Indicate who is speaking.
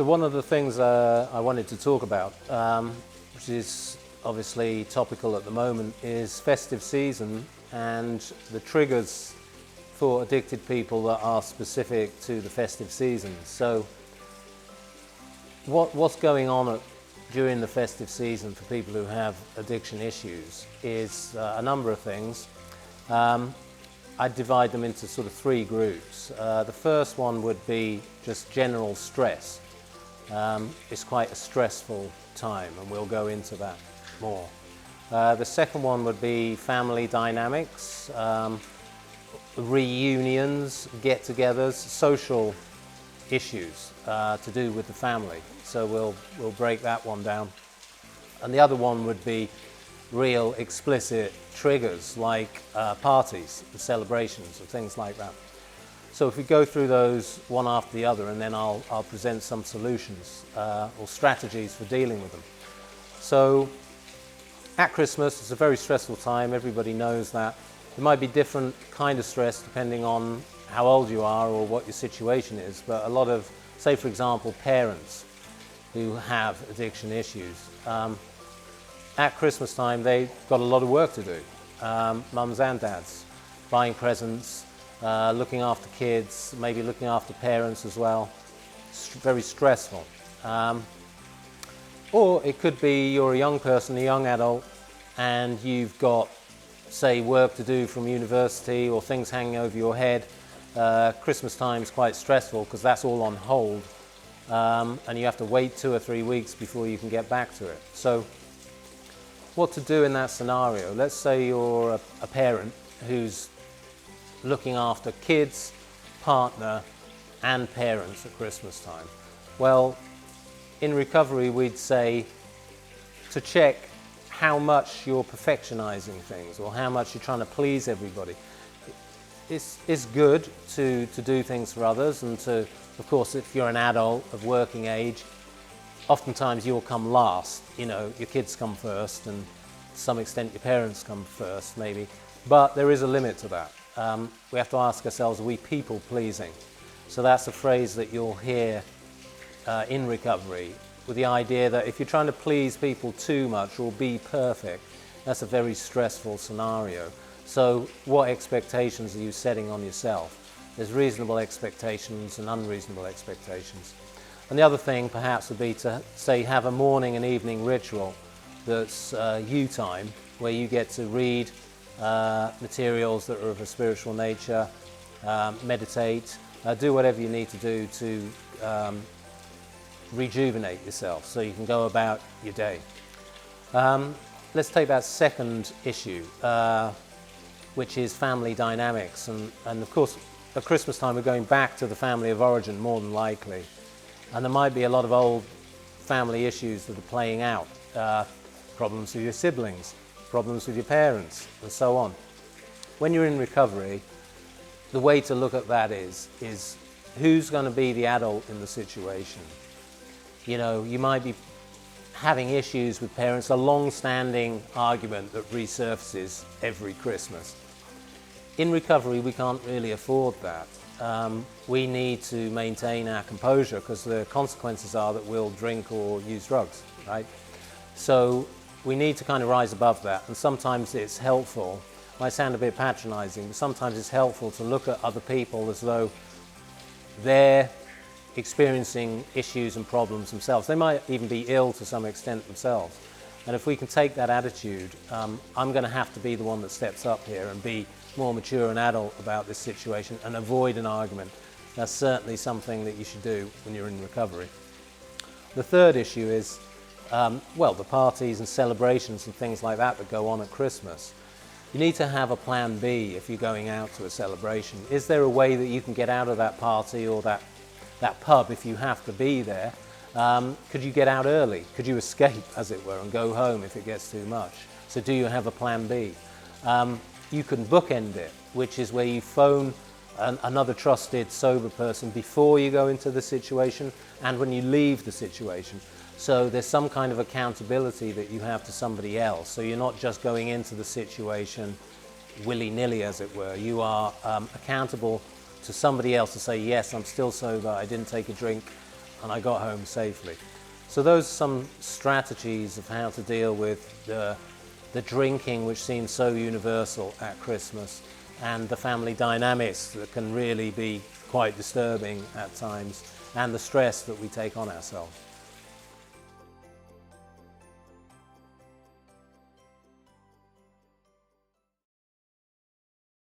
Speaker 1: one of the things I wanted to talk about, which is obviously topical at the moment, is festive season and the triggers for addicted people that are specific to the festive season. So what's going on during the festive season for people who have addiction issues is a number of things. I'd divide them into sort of three groups. The first one would be just general stress. It's quite a stressful time, and we'll go into that more. The second one would be family dynamics, reunions, get-togethers, social issues to do with the family. So we'll break that one down. And the other one would be real explicit triggers like parties and celebrations and things like that. So if we go through those one after the other, and then I'll present some solutions or strategies for dealing with them. So at Christmas, it's a very stressful time. Everybody knows that. It might be different kind of stress depending on how old you are or what your situation is, but a lot of, say for example, parents who have addiction issues, at Christmas time they've got a lot of work to do, mums and dads, buying presents, looking after kids, maybe looking after parents as well. Very stressful. Or it could be you're a young person, a young adult, and you've got, say, work to do from university or things hanging over your head. Christmas time is quite stressful because that's all on hold, and you have to wait 2 or 3 weeks before you can get back to it. So what to do in that scenario? Let's say you're a parent who's looking after kids, partner, and parents at Christmas time. Well, in recovery, we'd say to check how much you're perfectionizing things or how much you're trying to please everybody. It's good to do things for others, and to, of course, if you're an adult of working age, oftentimes you'll come last. You know, your kids come first, and to some extent your parents come first, maybe. But there is a limit to that. We have to ask ourselves, are we people pleasing? So that's a phrase that you'll hear in recovery, with the idea that if you're trying to please people too much or be perfect, that's a very stressful scenario. So what expectations are you setting on yourself? There's reasonable expectations and unreasonable expectations. And the other thing perhaps would be to, say, have a morning and evening ritual that's you time, where you get to read materials that are of a spiritual nature, meditate, do whatever you need to do to rejuvenate yourself so you can go about your day. Let's take that second issue, which is family dynamics. And of course, at Christmas time, we're going back to the family of origin more than likely. And there might be a lot of old family issues that are playing out. Problems with your siblings, problems with your parents, and so on. When you're in recovery, the way to look at that is who's going to be the adult in the situation? You know, you might be having issues with parents, a long-standing argument that resurfaces every Christmas. In recovery, we can't really afford that. We need to maintain our composure because the consequences are that we'll drink or use drugs, right? So we need to kind of rise above that, and sometimes it's helpful, it might sound a bit patronizing, but sometimes it's helpful to look at other people as though they're experiencing issues and problems themselves. They might even be ill to some extent themselves. And if we can take that attitude, I'm going to have to be the one that steps up here and be more mature and adult about this situation and avoid an argument. That's certainly something that you should do when you're in recovery. The third issue is, well, the parties and celebrations and things like that that go on at Christmas. You need to have a plan B if you're going out to a celebration. Is there a way that you can get out of that party or that pub if you have to be there? Could you get out early? Could you escape, as it were, and go home if it gets too much? So do you have a plan B? You can bookend it, which is where you phone another trusted sober person before you go into the situation and when you leave the situation. So there's some kind of accountability that you have to somebody else. So you're not just going into the situation willy-nilly, as it were. You are accountable to somebody else to say, yes, I'm still sober, I didn't take a drink, and I got home safely. So those are some strategies of how to deal with the drinking, which seems so universal at Christmas, and the family dynamics that can really be quite disturbing at times, and the stress that we take on ourselves.